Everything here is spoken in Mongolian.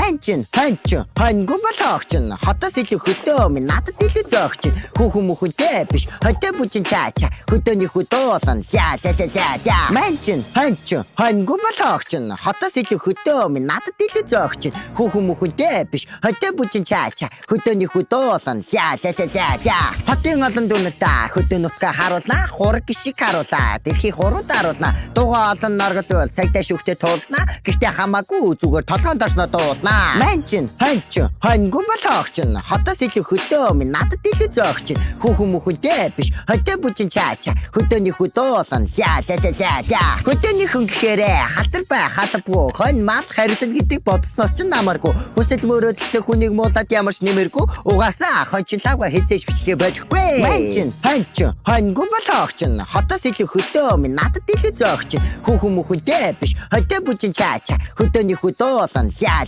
Манчин, ханчин, хангу болоогчин. Хотоос илүү хөдөө минь надад илүү зөөгчин. Хүүхэн мөхөнтэй биш, хөдөө бүчин чаача. Хөдөөний хөдөөсөн за. Манчин, ханчин, хангу болоогчин. Хотоос илүү хөдөө минь надад илүү зөөгчин. Хүүхэн мөхөнтэй биш, хөдөө бүчин чаача. Хөдөөний хөдөөсөн за. Хотын олон дүнэлтаа хөдөө нутгаа харуулна, хураг гişиг харуулаа. Тэрхий хурууд харуулна. Дугаа олон норгол цагтаа шүхтээ туулна. Гэхдээ хамаагүй зүгээр толгойн дорсноо дуулна. Манчин, ханчин, хангу болоогчин. Хотоос илүү хөдөө минь надад илүү зөөгчин. Хүүхэн мөхөнтэй биш, хөдөө бүчин чаача. Хөдөөний хөдөөсөн за. Хөдөөний хүн гэхээрээ халтар бай, халбгүй, хонь мал харилсан гэдэг бодсноос ч намаргүй. Хүсэл мөрөөдөлтэй хүнийг муулаад ямарч нэмэргүй. Угаасаа хончлаагаа хизээж бичлээ боджгүй. Манчин, ханчин, хангу болоогчин. Хотоос илүү хөдөө минь надад илүү зөөгчин. Хүүхэн мөхөнтэй биш, хөдөө бүчин чаача. Хөдөөний хөдөөсөн за.